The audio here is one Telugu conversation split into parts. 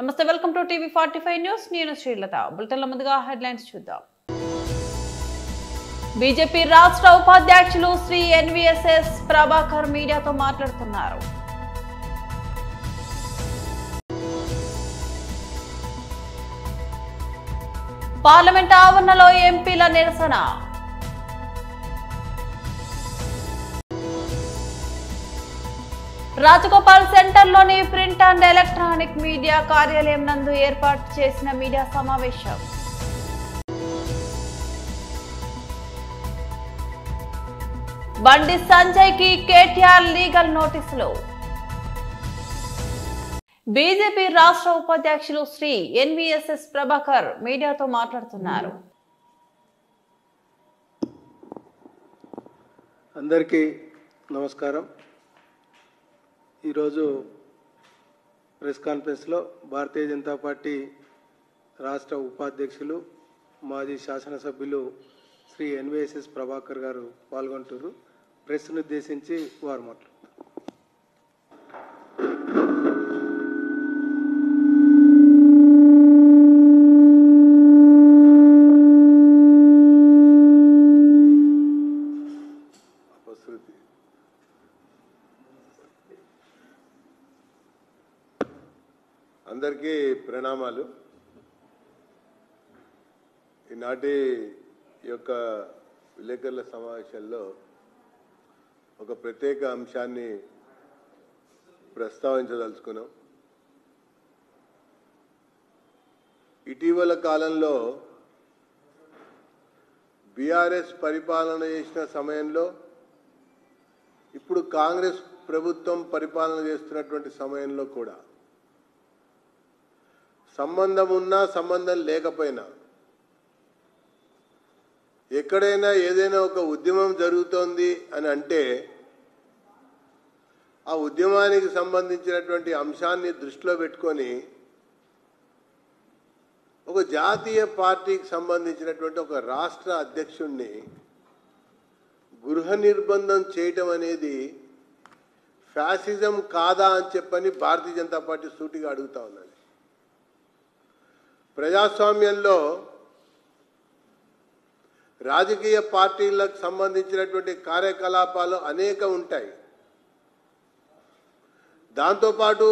నమస్తే, వెల్కమ్ టు టీవీ 45 న్యూస్. నేను శ్రీలత. బులెటిన్ల ముందుగా హెడ్లైన్స్ చూద్దాం. బీజేపీ రాష్ట్ర ఉపాధ్యక్షులు శ్రీ ఎన్వీఎస్ఎస్ ప్రభాకర్ మీడియాతో మాట్లాడుతున్నారు. పార్లమెంట్ ఆవరణలో ఎంపీల నిరసన. రాజగోపాల్ సెంటర్లోని ప్రింట్ అండ్ ఎలక్ట్రానిక్ మీడియా కార్యాలయం నందు ఏర్పాటు చేసిన మీడియా సమావేశం. బండి సంజయ్ కి కేటీఆర్ లీగల్ నోటీసులు. బీజేపీ రాష్ట్ర ఉపాధ్యక్షులు శ్రీ ఎన్వీఎస్ఎస్ ప్రభాకర్ మీడియాతో మాట్లాడుతున్నారు. అందరికీ నమస్కారం. ఈరోజు ప్రెస్ కాన్ఫరెన్స్లో భారతీయ జనతా పార్టీ రాష్ట్ర ఉపాధ్యక్షులు మాజీ శాసనసభ్యులు శ్రీ ఎన్వీఎస్ఎస్ ప్రభాకర్ గారు పాల్గొంటున్నారు. ప్రెస్ను ఉద్దేశించి వారు మాట్లాడుతారు. అందరికీ ప్రణామాలు. ఈనాటి యొక్క విలేకరుల సమావేశంలో ఒక ప్రత్యేక అంశాన్ని ప్రస్తావించదలుచుకున్నాం. ఇటీవల కాలంలో బీఆర్ఎస్ పరిపాలన చేసిన సమయంలో, ఇప్పుడు కాంగ్రెస్ ప్రభుత్వం పరిపాలన చేస్తున్నటువంటి సమయంలో కూడా సంబంధం ఉన్నా సంబంధం లేకపోయినా ఎక్కడైనా ఏదైనా ఒక ఉద్యమం జరుగుతోంది అని అంటే ఆ ఉద్యమానికి సంబంధించినటువంటి అంశాన్ని దృష్టిలో పెట్టుకొని ఒక జాతీయ పార్టీకి సంబంధించినటువంటి ఒక రాష్ట్ర అధ్యక్షుడిని గృహ నిర్బంధం చేయటం అనేది ఫ్యాసిజం కాదా అని చెప్పని భారతీయ జనతా పార్టీ సూటిగా అడుగుతా ఉన్నది. ప్రజాస్వామ్యంలో రాజకీయ పార్టీలకు సంబంధించినటువంటి కార్యకలాపాలు అనేక ఉంటాయి. దాంతోపాటు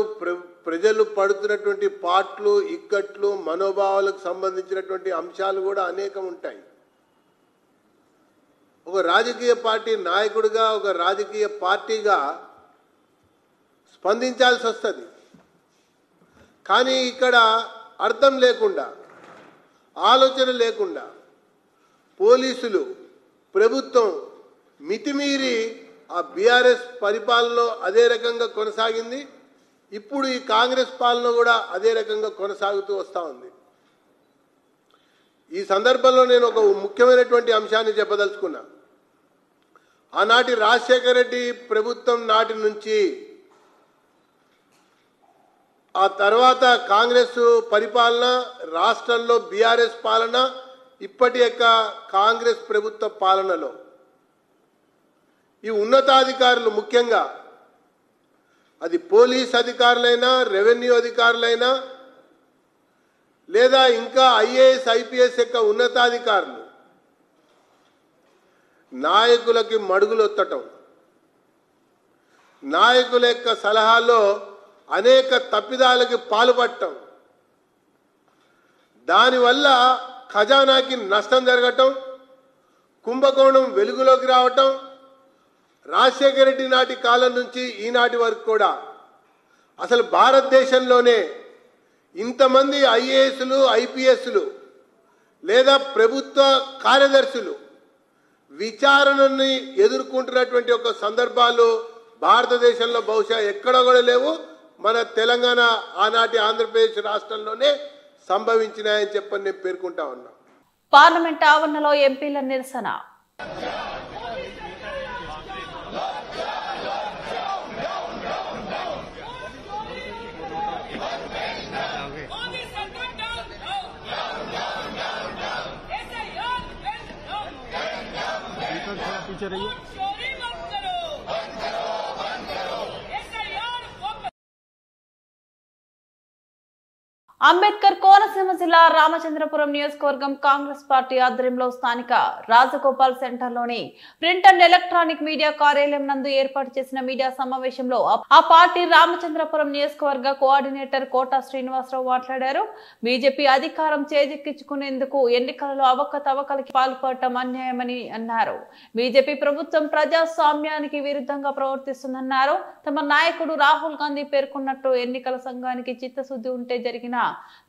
ప్రజలు పడుతున్నటువంటి పాట్లు, ఇక్కట్లు, మనోభావాలకు సంబంధించినటువంటి అంశాలు కూడా అనేకం ఉంటాయి. ఒక రాజకీయ పార్టీ నాయకుడిగా, ఒక రాజకీయ పార్టీగా స్పందించాల్సి వస్తుంది. కానీ ఇక్కడ అర్థం లేకుండా, ఆలోచన లేకుండా పోలీసులు, ప్రభుత్వం మితిమీరి ఆ బీఆర్ఎస్ పరిపాలనలో అదే రకంగా కొనసాగింది. ఇప్పుడు ఈ కాంగ్రెస్ పాలన కూడా అదే రకంగా కొనసాగుతూ వస్తూ ఉంది. ఈ సందర్భంలో నేను ఒక ముఖ్యమైనటువంటి అంశాన్ని చెప్పదలుచుకున్నా. ఆనాటి రాజశేఖర రెడ్డి ప్రభుత్వం నాటి నుంచి ఆ తర్వాత కాంగ్రెస్ పరిపాలన, రాష్ట్రంలో బీఆర్ఎస్ పాలన, ఇప్పటి యొక్క కాంగ్రెస్ ప్రభుత్వ పాలనలో ఈ ఉన్నతాధికారులు, ముఖ్యంగా అది పోలీస్ అధికారులైనా, రెవెన్యూ అధికారులైనా, లేదా ఇంకా ఐఏఎస్, ఐపీఎస్ యొక్క ఉన్నతాధికారులు నాయకులకి మడుగులొత్తటం, నాయకుల యొక్క సలహాలో అనేక తప్పిదాలకి పాల్పడటం, దానివల్ల ఖజానాకి నష్టం జరగటం, కుంభకోణం వెలుగులోకి రావటం, రాజశేఖర రెడ్డి నాటి కాలం నుంచి ఈనాటి వరకు కూడా అసలు భారతదేశంలోనే ఇంతమంది ఐఏఎస్లు, ఐపీఎస్లు లేదా ప్రభుత్వ కార్యదర్శులు విచారణని ఎదుర్కొంటున్నటువంటి ఒక సందర్భాలు భారతదేశంలో బహుశా ఎక్కడ కూడా లేవు. మన తెలంగాణ, ఆనాటి ఆంధ్రప్రదేశ్ రాష్ట్రంలోనే సంభవించినాయని చెప్పని నేను పేర్కొంటా ఉన్నా. పార్లమెంట్ ఆవరణలో ఎంపీల నిరసన. पीछे रहिए। అంబేద్కర్ కోనసీమ జిల్లా రామచంద్రపురం నియోజకవర్గం కాంగ్రెస్ పార్టీ ఆధ్వర్యంలో స్థానిక రాజగోపాల్ సెంటర్లోని ప్రింట్ అండ్ ఎలక్ట్రానిక్ మీడియా కార్యాలయం నందు ఏర్పాటు చేసిన మీడియా సమావేశంలో ఆ పార్టీ రామచంద్రపురం నియోజకవర్గ కోఆర్డినేటర్ కోటా శ్రీనివాసరావు మాట్లాడారు. బీజేపీ అధికారం చేజిక్కించుకునేందుకు ఎన్నికలలో అవకతవకలకి పాల్పడటం అన్యాయమని అన్నారు. బీజేపీ ప్రభుత్వం ప్రజాస్వామ్యానికి విరుద్ధంగా ప్రవర్తిస్తుందన్నారు. తమ నాయకుడు రాహుల్ గాంధీ పేర్కొన్నట్టు ఎన్నికల సంఘానికి చిత్తశుద్ధి ఉంటే జరిగిన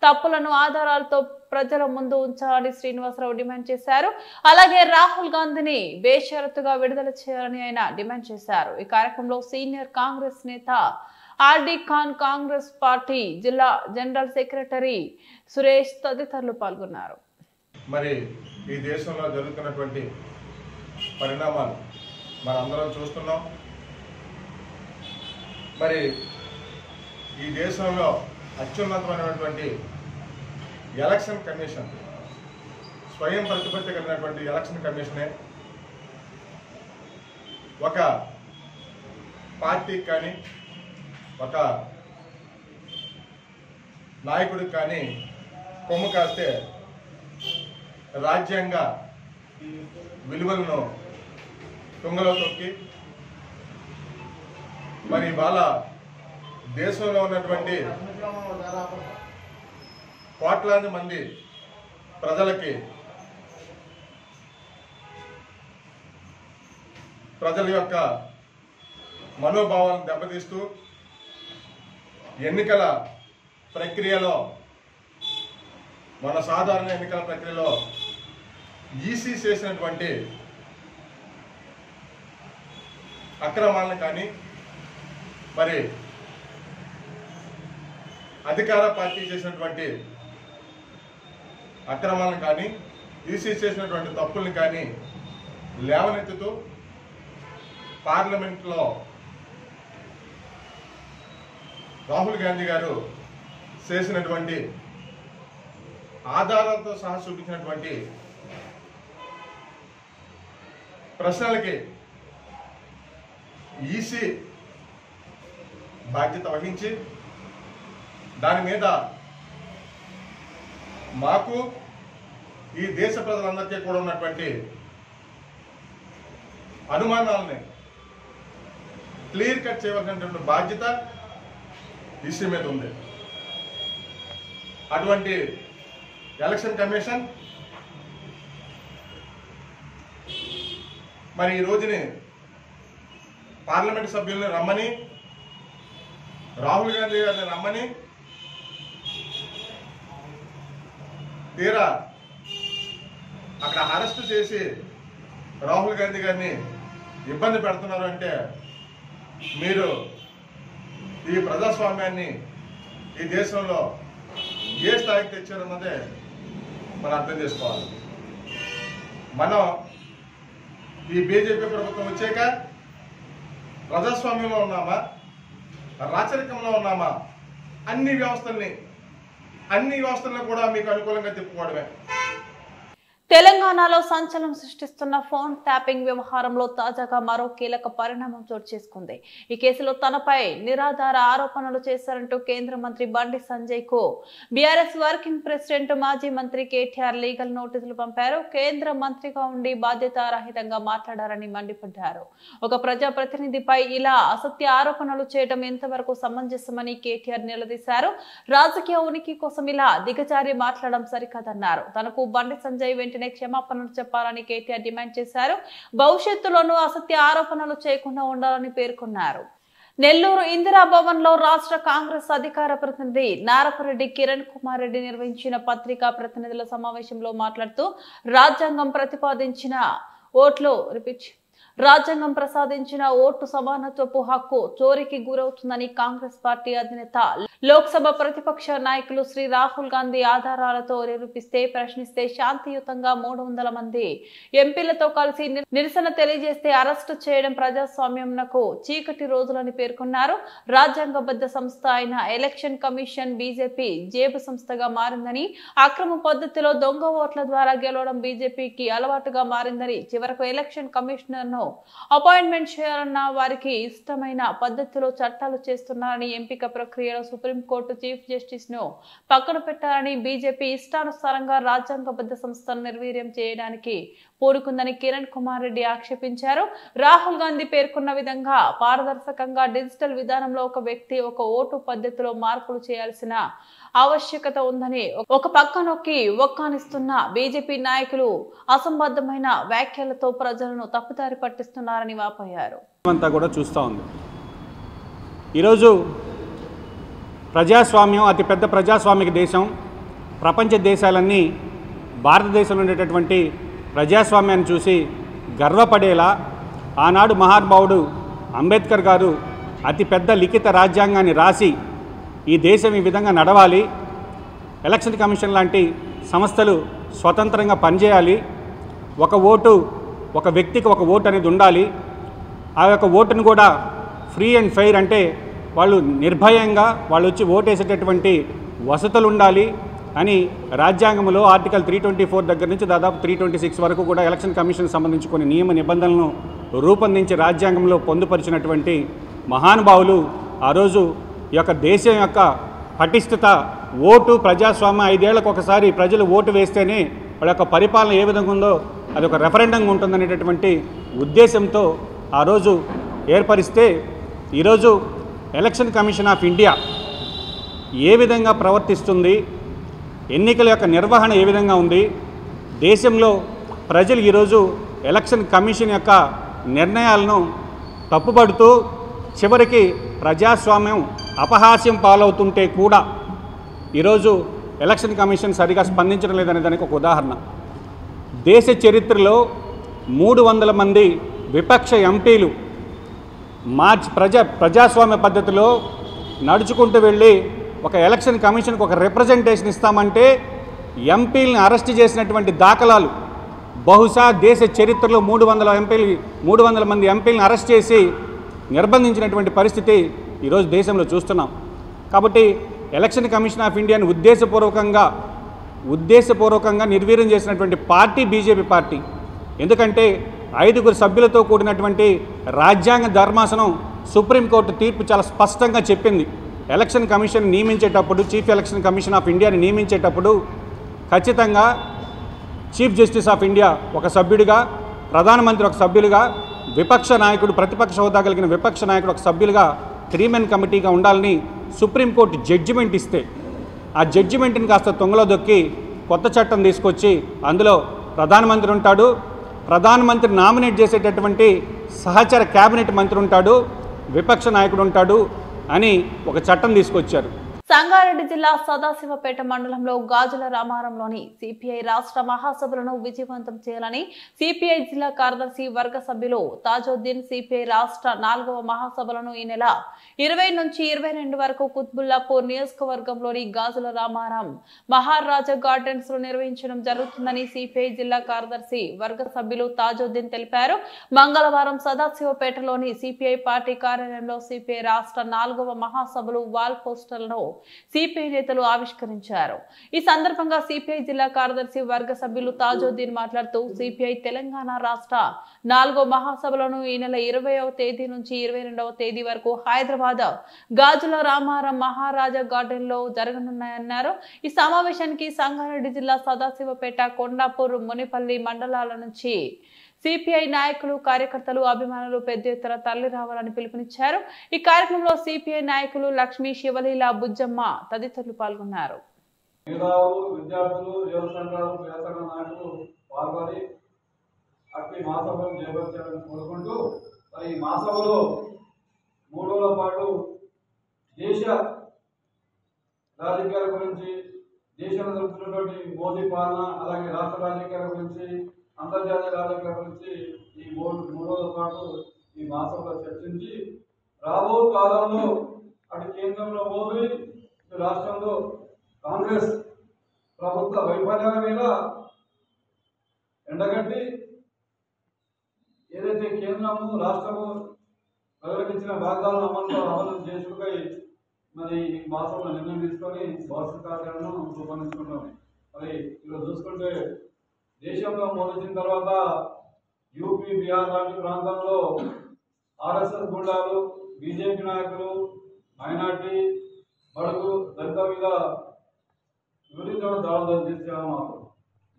తప్పులను ఆధారాలతో ప్రజల ముందు ఉంచాలని శ్రీనివాసరావు డిమాండ్ చేశారు. అలాగే రాహుల్ గాంధీని బేషరతుగా విడుదల చేయాలని ఆయన డిమాండ్ చేశారు. ఈ కార్యక్రమంలో సీనియర్ కాంగ్రెస్ నేత ఆర్డి ఖాన్, కాంగ్రెస్ పార్టీ జిల్లా జనరల్ సెక్రటరీ సురేష్ తదితరులు పాల్గొన్నారు. మరి ఈ దేశంలో జరుగుతున్నటువంటి పరిణామాలు మనందరం చూస్తున్నాం. మరి ఈ దేశంలో అత్యున్నతమైనటువంటి ఎలక్షన్ కమిషన్, స్వయం ప్రతిపత్తి కలిగినటువంటి ఎలక్షన్ కమిషనే ఒక పార్టీకి కానీ ఒక నాయకుడికి కానీ కొమ్ము కాస్తే రాజ్యాంగ విలువలను తుంగలో తొక్కి మరి ఇవాళ దేశంలో ఉన్నటువంటి కోట్లాది మంది ప్రజల యొక్క మనోభావాలను దెబ్బతీస్తూ ఎన్నికల ప్రక్రియలో, మన సాధారణ ఎన్నికల ప్రక్రియలో ఈసీ చేసినటువంటి అక్రమాలను కానీ మరి అధికార పార్టీ చేసినటువంటి అక్రమాలను కానీ ఈసీ చేసినటువంటి తప్పుల్ని కానీ లేవనెత్తుతూ పార్లమెంట్లో రాహుల్ గాంధీ గారు చేసినటువంటి ఆధారాలతో సహా చూపించినటువంటి ప్రశ్నలకి ఈసీ బాధ్యత వహించి దాని మీద మాకు ఈ దేశ ప్రజలందరికీ కూడా ఉన్నటువంటి అనుమానాలని క్లియర్ కట్ చేయవలసినటువంటి బాధ్యత ఈసీ మీద ఉంది. అటువంటి ఎలక్షన్ కమిషన్ మరి ఈ రోజుని పార్లమెంట్ సభ్యుల్ని రమ్మని, రాహుల్ గాంధీ గారిని రమ్మని తీరా అక్కడ అరెస్ట్ చేసి రాహుల్ గాంధీ గారిని ఇబ్బంది పెడుతున్నారు అంటే మీరు ఈ ప్రజాస్వామ్యాన్ని ఈ దేశంలో ఏ స్థాయికి తెచ్చారన్నదే మనం అర్థం చేసుకోవాలి. మనం ఈ బీజేపీ ప్రభుత్వం వచ్చాక ప్రజాస్వామ్యంలో ఉన్నామా, రాచరికంలో ఉన్నామా? అన్ని వ్యవస్థలను కూడా మీకు అనుకూలంగా తిప్పుకోవడమే. తెలంగాణలో సంచలనం సృష్టిస్తున్న ఫోన్ ట్యాపింగ్ వ్యవహారంలో తాజాగా మరో కీలక పరిణామం చోటు చేసుకుంది. ఈ కేసులో తనపై నిరాధార ఆరోపణలు చేశారంటూ కేంద్ర మంత్రి బండి సంజయ్ కు బీఆర్ఎస్ వర్కింగ్ ప్రెసిడెంట్ మాజీ మంత్రి కేటీఆర్ లీగల్ నోటీసులు పంపారు. కేంద్ర మంత్రిగా ఉండి బాధ్యతారహితంగా మాట్లాడారని మండిపడ్డారు. ఒక ప్రజాప్రతినిధిపై ఇలా అసత్య ఆరోపణలు చేయడం ఎంతవరకు సమంజసమని కేటీఆర్ నిలదీశారు. రాజకీయ ఉనికి కోసం ఇలా దిగజారి మాట్లాడడం సరికాదన్నారు. తనకు బండి సంజయ్ వెంటనే క్షమాపణలు చెప్పాలని కేటీఆర్ డిమాండ్ చేశారు. భవిష్యత్తులోనూ అసత్య ఆరోపణలు చేయకుండా ఉండాలని పేర్కొన్నారు. నెల్లూరు ఇందిరాభవన్ లో రాష్ట్ర కాంగ్రెస్ అధికార ప్రతినిధి నారపరెడ్డి కిరణ్ కుమార్ రెడ్డి నిర్వహించిన పత్రికా ప్రతినిధుల సమావేశంలో మాట్లాడుతూ రాజ్యాంగం ప్రసాదించిన ఓటు సమానత్వపు హక్కు చోరీకి గురవుతుందని కాంగ్రెస్ పార్టీ అధినేత లోక్సభ ప్రతిపక్ష నాయకులు శ్రీ రాహుల్ గాంధీ ఆధారాలతో నిరూపిస్తే ప్రశ్నిస్తే శాంతియుతంగా 300 మంది ఎంపీలతో కలిసి నిరసన తెలియజేస్తే అరెస్టు చేయడం ప్రజాస్వామ్యంకు చీకటి రోజులని పేర్కొన్నారు. రాజ్యాంగబద్ధ సంస్థ అయిన ఎలక్షన్ కమిషన్ బీజేపీ జేబు సంస్థగా మారిందని, అక్రమ పద్ధతిలో దొంగ ఓట్ల ద్వారా గెలవడం బీజేపీకి అలవాటుగా మారిందని, చివరకు ఎలక్షన్ కమిషనర్ ను అపాయింట్మెంట్ చేయాలన్న వారికి ఇష్టమైన పద్ధతిలో చట్టాలు చేస్తున్నారని, ఎంపిక ప్రక్రియలో సుప్రీంకోర్టు చీఫ్ జస్టిస్ ను పక్కన పెట్టాలని బీజేపీ ఇష్టానుసారంగా రాజ్యాంగబద్ధ సంస్థను నిర్వీర్యం చేయడానికి పూనుకుందని కిరణ్ కుమార్ రెడ్డి ఆక్షేపించారు. రాహుల్ గాంధీ పేర్కొన్న విధంగా పారదర్శకంగా డిజిటల్ విధానంలో ఒక వ్యక్తి ఒక ఓటు పద్ధతిలో మార్పులు చేయాల్సిన ఆవశ్యకత ఉందని ఒక పక్క నొక్కి ఒక్కానిస్తున్న బీజేపీ నాయకులు అసంబద్ధమైన వ్యాఖ్యలతో ప్రజలను తప్పుదారి పట్టిస్తున్నారని వాపోయారు. అంతా కూడా చూస్తూ ఉంది. ఈరోజు ప్రజాస్వామ్యం అతిపెద్ద ప్రజాస్వామిక దేశం. ప్రపంచ దేశాలన్నీ భారతదేశంలో ఉండేటటువంటి ప్రజాస్వామ్యాన్ని చూసి గర్వపడేలా ఆనాడు మహానుభావుడు అంబేద్కర్ గారు అతిపెద్ద లిఖిత రాజ్యాంగాన్ని రాసి ఈ దేశం ఈ విధంగా నడవాలి, ఎలక్షన్ కమిషన్ లాంటి సంస్థలు స్వతంత్రంగా పనిచేయాలి, ఒక ఓటు ఒక వ్యక్తికి ఒక ఓటు అనేది ఉండాలి, ఆ యొక్క ఓటును కూడా ఫ్రీ అండ్ ఫెయిర్ అంటే వాళ్ళు నిర్భయంగా వాళ్ళు వచ్చి ఓటేసేటటువంటి వసతులు ఉండాలి అని రాజ్యాంగంలో ఆర్టికల్ 324 దగ్గర నుంచి దాదాపు 326 వరకు కూడా ఎలక్షన్ కమిషన్ సంబంధించి కొన్ని నియమ నిబంధనలను రూపొందించి రాజ్యాంగంలో పొందుపరిచినటువంటి మహానుభావులు ఆ రోజు ఈ యొక్క దేశం యొక్క పటిష్టత, ఓటు ప్రజాస్వామ్యం 5 ఏళ్లకు ఒకసారి ప్రజలు ఓటు వేస్తేనే వాళ్ళ యొక్క పరిపాలన ఏ విధంగా ఉందో అది ఒక రెఫరెండంగా ఉంటుందనేటటువంటి ఉద్దేశంతో ఆ రోజు ఏర్పరిస్తే ఈరోజు ఎలక్షన్ కమిషన్ ఆఫ్ ఇండియా ఏ విధంగా ప్రవర్తిస్తుంది, ఎన్నికల యొక్క నిర్వహణ ఏ విధంగా ఉంది, దేశంలో ప్రజలు ఈరోజు ఎలక్షన్ కమిషన్ యొక్క నిర్ణయాలను తప్పుపడుతూ చివరికి ప్రజాస్వామ్యం అపహాస్యం పాలవుతుంటే కూడా ఈరోజు ఎలక్షన్ కమిషన్ సరిగా స్పందించడం లేదనే దానికి ఒక ఉదాహరణ. దేశ చరిత్రలో 300 మంది విపక్ష ఎంపీలు ప్రజాస్వామ్య పద్ధతిలో నడుచుకుంటూ వెళ్ళి ఒక ఎలక్షన్ కమిషన్కి ఒక రిప్రజెంటేషన్ ఇస్తామంటే ఎంపీలను అరెస్ట్ చేసినటువంటి దాఖలాలు బహుశా దేశ చరిత్రలో 300 మంది ఎంపీలను అరెస్ట్ చేసి నిర్బంధించినటువంటి పరిస్థితి ఈరోజు దేశంలో చూస్తున్నాం. కాబట్టి ఎలక్షన్ కమిషన్ ఆఫ్ ఇండియాను ఉద్దేశపూర్వకంగా నిర్వీర్యం చేసినటువంటి పార్టీ బీజేపీ పార్టీ. ఎందుకంటే 5 సభ్యులతో కూడినటువంటి రాజ్యాంగ ధర్మాసనం సుప్రీంకోర్టు తీర్పు చాలా స్పష్టంగా చెప్పింది. ఎలక్షన్ కమిషన్ నియమించేటప్పుడు, చీఫ్ ఎలక్షన్ కమిషన్ ఆఫ్ ఇండియాని నియమించేటప్పుడు ఖచ్చితంగా చీఫ్ జస్టిస్ ఆఫ్ ఇండియా ఒక సభ్యుడిగా, ప్రధానమంత్రి ఒక సభ్యులుగా, విపక్ష నాయకుడు ప్రతిపక్ష హోదా కలిగిన విపక్ష నాయకుడు ఒక సభ్యులుగా 3 మెన్ కమిటీగా ఉండాలని సుప్రీంకోర్టు జడ్జిమెంట్ ఇస్తే ఆ జడ్జిమెంట్ని కాస్త తొంగలో దొక్కి కొత్త చట్టం తీసుకొచ్చి అందులో ప్రధానమంత్రి ఉంటాడు, ప్రధానమంత్రి నామినేట్ చేసేటటువంటి సహచర క్యాబినెట్ మంత్రి ఉంటాడు, విపక్ష నాయకుడు ఉంటాడు అని ఒక చట్టం తీసుకొచ్చారు. సంగారెడ్డి జిల్లా సదాశివపేట మండలంలో గాజుల రామారంలోని సిపిఐ రాష్ట్ర మహాసభలను విజయవంతం చేయాలని సిపిఐ జిల్లా కార్యదర్శి వర్గ సభ్యులు తాజుద్దీన్ సిపిఐ రాష్ట్ర 4వ మహాసభలను ఈ నెల 20 నుంచి 22 వరకు కుత్బుల్లాపూర్ నియోజకవర్గంలోని గాజుల రామారం మహారాజా గార్డెన్స్ లో నిర్వహించడం జరుగుతుందని సిపిఐ జిల్లా కార్యదర్శి వర్గ సభ్యులు తాజుద్దీన్ తెలిపారు. మంగళవారం సదాశివపేటలోని సిపిఐ పార్టీ కార్యాలయంలో సిపిఐ రాష్ట్ర 4వ మహాసభలు వాల్ పోస్టర్లను సిపిఐ నేతలు ఆవిష్కరించారు. ఈ సందర్భంగా సిపిఐ జిల్లా కార్యదర్శి వర్గ సభ్యులు తాజుద్దీన్ మాట్లాడుతూ సిపిఐ తెలంగాణ రాష్ట్ర 4వ మహాసభలను ఈ నెల 20వ తేదీ నుంచి 22వ తేదీ వరకు హైదరాబాద్ గాజుల రామారం మహారాజా గార్డెన్ లో జరగనున్నాయన్నారు. ఈ సమావేశానికి సంగారెడ్డి జిల్లా సదాశివపేట, కొండాపూర్, మునిపల్లి మండలాల నుంచి సిపిఐ నాయకులు, కార్యకర్తలు, అభిమానులు పెద్ద ఎత్తున తరలి రావాలని పిలుపునిచ్చారు. ఈ కార్యక్రమంలో సిపిఐ నాయకులు లక్ష్మీ, శివలీల, బుజ్జమ్మ తదితరులు పాల్గొన్నారు. రాజకీయాల గురించి, దేశంలో జరుగుతున్నటువంటి మోదీ పాలన, అలాగే రాష్ట్ర రాజకీయాల గురించి, అంతర్జాతీయ రాజకీయాల గురించి ఈ 3 రోజుల పాటు ఈ మాసంలో చర్చించి రాబో కాలంలో అటు కేంద్రంలో మోదీ, ఇటు రాష్ట్రంలో కాంగ్రెస్ ప్రభుత్వ వైఫల్యాల మీద ఎండగట్టి ఏదైతే కేంద్రము రాష్ట్రము ప్రకటించిన వాగ్దానాలను అమలు చేసుకుపై మరి ఈ మాసంలో నిర్ణయం తీసుకొని భవిష్యత్ కార్యాలను రూపొందించుకుంటాం. మరి ఇలా చూసుకుంటే దేశంలో మొదలైన తర్వాత యూపీ, బీహార్ లాంటి ప్రాంతాల్లో ఆర్ఎస్ఎస్ గుండాలు, బీజేపీ నాయకులు, మైనార్టీ, బడుగు దళిత మీద వివరించడం దాడులు చేసేవారు.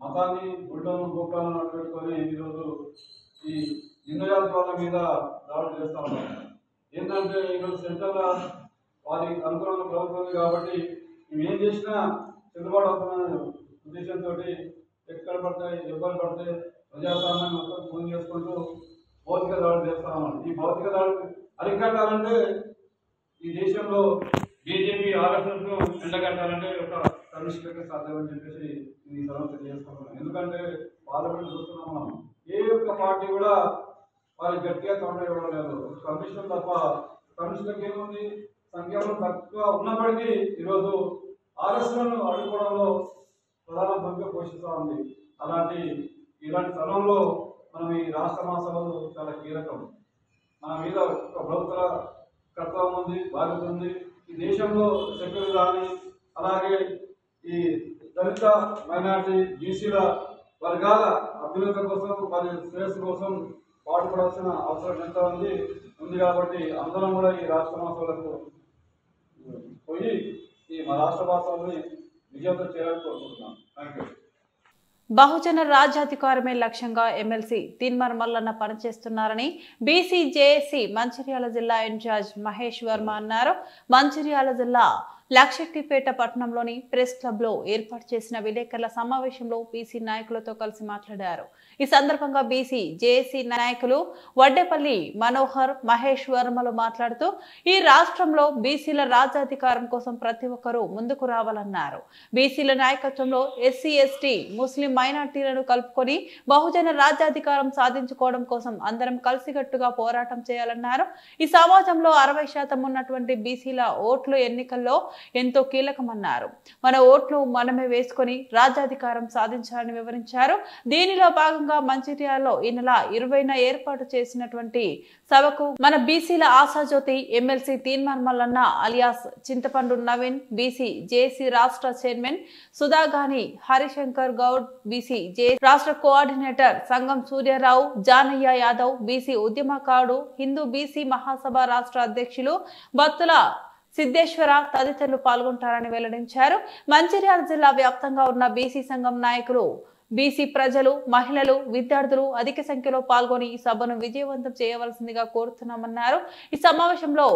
మతాన్ని గుడ్లను గోపాలను పెట్టుకొని ఈరోజు ఈ లింగజాతి వాళ్ళ మీద దాడులు చేస్తూ ఉన్నారు. ఏంటంటే ఈరోజు సెంట్రల్ వారికి అనుకూలమైన ప్రభుత్వం కాబట్టి మేము ఏం చేసినా చెల్లుబాటు అవుతున్న ఉద్దేశంతో ఎక్కడ పడితే ఎవరు పడితే ప్రజాస్వామ్యాన్ని మొత్తం ఫోన్ చేసుకుంటూ భౌతిక దాడులు చేస్తా ఉన్నాం. ఈ భౌతిక దాడులు అరికట్టాలంటే ఈ దేశంలో బీజేపీ ఆలోచనను ఎండగట్టాలంటే ఒక కమిషన్గా సాధ్యమని చెప్పేసి ఈ సభను తెలియజేస్తున్నాం. ఎందుకంటే పార్లమెంట్ చూస్తున్నాం మనం, ఏ ఒక్క పార్టీ కూడా వారికి గట్టిగా తొండ ఇవ్వడం లేదు. కమిషన్ తప్ప కమిషన్కి ఏముంది, సంఖ్యాబలం తక్కువ ఉన్నప్పటికీ ఈరోజు ఆర్ఎస్లను అడ్డుకోవడంలో ప్రధాన భూమిక పోషిస్తూ ఉంది. ఇలాంటి సమయంలో మనం ఈ రాష్ట్ర మహాసభలు చాలా కీలకం. మన మీద ఒక ప్రభుత్వ కర్తవ్యం ఉంది, బాధ్యత ఉంది. ఈ దేశంలో సెక్యులర్ కానీ అలాగే ఈ దళిత మైనార్టీ బీసీల వర్గాల అభ్యున్నత కోసం వారి శ్రేయస్సు కోసం పాటుపడాల్సిన అవసరం ఎంత ఉంది కాబట్టి అందరం కూడా ఈ రాష్ట్ర మహాసభలకు పోయి ఈ మా రాష్ట్ర మహాసభని విజయవంతం చేయాలని కోరుకుంటున్నాను. Thank you. బహుజన రాజ్యాధికారమే లక్ష్యంగా ఎమ్మెల్సీ తీన్మార్ మల్లన్న పనిచేస్తున్నారని బీసీ జేఏసీ మంచిర్యాల జిల్లా ఇన్ఛార్జ్ మహేష్ వర్మ అన్నారు. మంచిర్యాల జిల్లా లక్షెట్టిపేట పట్టణంలోని ప్రెస్ క్లబ్ లో ఏర్పాటు చేసిన విలేకరుల సమావేశంలో బీసీ నాయకులతో కలిసి మాట్లాడారు. ఈ సందర్భంగా బీసీ జేఏసీ నాయకులు వడ్డేపల్లి మనోహర్, మహేష్ వర్మలు మాట్లాడుతూ ఈ రాష్ట్రంలో బీసీల రాజ్యాధికారం కోసం ప్రతి ఒక్కరూ ముందుకు రావాలన్నారు. బీసీల నాయకత్వంలో ఎస్సీ, ఎస్టీ, ముస్లిం మైనార్టీలను కలుపుకొని బహుజన రాజ్యాధికారం సాధించుకోవడం కోసం అందరం కలిసికట్టుగా పోరాటం చేయాలన్నారు. ఈ సమాజంలో 60% ఉన్నటువంటి బీసీల ఓట్లు ఎన్నికల్లో ఎంతో కీలకమన్నారు. మన ఓట్లు మనమే వేసుకొని రాజ్యాధికారం సాధించాలని వివరించారు. దీనిలో భాగంగా మంచిర్యాలలో ఈ నెల 20న ఏర్పాటు చేసినటువంటి సభకు మన బీసీల ఆశాజ్యోతి ఎమ్మెల్సీ తీన్మార్ మల్లన్న అలియాస్ చింతపండు నవీన్, బీసీ జేఏసీ రాష్ట్ర chairman సుధాగాని Harishankar Goud, BC JAC రాష్ట్ర కోఆర్డినేటర్ సంగం సూర్యారావు, జానయ్య యాదవ్, బీసీ ఉద్యమకారుడు, హిందూ బీసీ మహాసభ రాష్ట్ర అధ్యక్షులు బత్తుల సిద్ధేశ్వర తదితరులు పాల్గొంటారని వెల్లడించారు. మంచిర్యాల జిల్లా వ్యాప్తంగా ఉన్న బీసీ సంఘం నాయకులు, బీసీ ప్రజలు, మహిళలు, విద్యార్థులు అధిక సంఖ్యలో పాల్గొని ఈ సభను విజయవంతం చేయవలసిందిగా కోరుతున్నామన్నారు. ఈ సమావేశంలో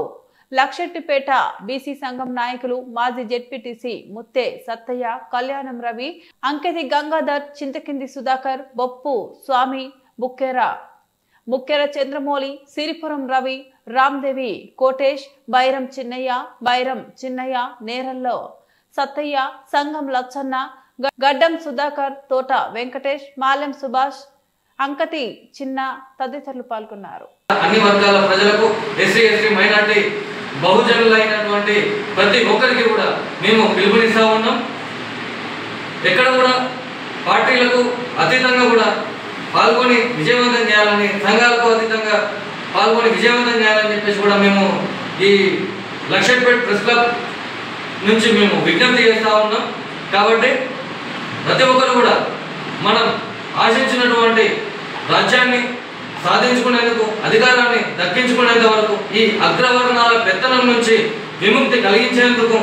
లక్షెట్టిపేట బీసీ సంఘం నాయకులు, మాజీ జెడ్పీటీసీ ముత్తే సత్తయ్య, కళ్యాణం రవి, అంకెతి గంగాధర్, చింతకింది సుధాకర్, బొప్పు స్వామి, ముక్కెర చంద్రమౌళి, సిరిపురం రవి, రామ్దేవి, కోటేష్, బైరం చిన్నయ్య, నేరల్లో సత్తయ్య, సంగం లచ్చన్న, గడ్డం సుధాకర్, తోట వెంకటేష్, మాలెం సుభాష్, అంకతి చిన్న తదితరులు పాల్గొన్నారు. అన్ని వర్గాల ప్రజలకు, ఎస్సీ, ఎస్టీ, మైనార్టీ, బహుజనులైనటువంటి ప్రతి ఒక్కరికి కూడా మేము పిలుపునిస్తా ఉన్నాం. ఎక్కడ కూడా పార్టీలకు అతీతంగా కూడా పాల్గొని విజయవంతం చేయాలని, సంఘాలకు అతీతంగా పాల్గొని విజయవంతం చేయాలని చెప్పేసి కూడా మేము ఈ లక్షెట్పేట ప్రెస్ క్లబ్ నుంచి మేము విజ్ఞప్తి చేస్తూ ఉన్నాం. కాబట్టి ప్రతి ఒక్కరు కూడా మనం ఆశించినటువంటి రాజ్యాన్ని సాధించుకునేందుకు, అధికారాన్ని దక్కించుకునేంత వరకు ఈ అగ్రవర్ణాల పెత్తనం నుంచి విముక్తి కలిగించేందుకు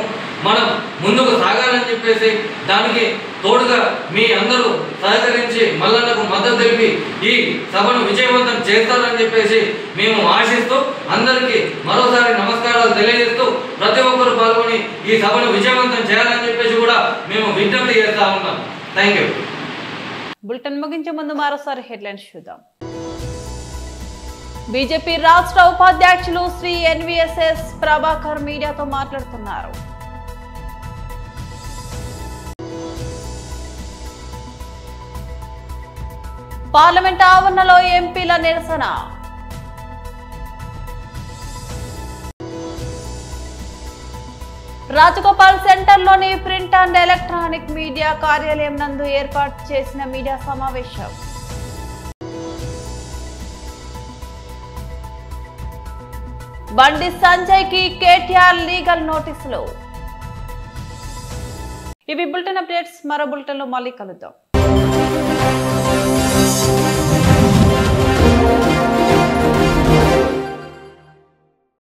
మనం ముందుకు సాగాలని చెప్పేసి, దానికి తోడుగా మీ అందరూ సహకరించి మల్లన్నకు మద్దతు తెలిపి ఈ సభను విజయవంతం చేస్తారని చెప్పేసి మేము ఆశిస్తూ అందరికీ మరోసారి నమస్కారాలు తెలియజేస్తూ ప్రతి ఒక్కరు పాల్గొని ఈ సభను విజయవంతం చేయాలని చెప్పేసి కూడా మేము విజ్ఞప్తి చేస్తా ఉన్నాం. Thank you. బులెటిన్ ముగించే ముందు మరోసారి హెడ్లైన్స్ చూద్దాం. బీజేపీ రాష్ట్ర ఉపాధ్యక్షులు శ్రీ ఎన్వీఎస్ఎస్ ప్రభాకర్ మీడియాతో మాట్లాడుతున్నారు. పార్లమెంట్ ఆవరణలో ఎంపీల నిరసన. రాజగోపాల్ సెంటర్లోని ప్రింట్ అండ్ ఎలక్ట్రానిక్ మీడియా కార్యాలయం నందు ఏర్పాటు చేసిన మీడియా సమావేశం. బండి సంజయ్ కి కేటీఆర్ లీగల్ నోటీసులు. ఇవి బులెటిన్ అప్డేట్స్. మరో బులెటిన్ లో మళ్ళీ కలుద్దాం.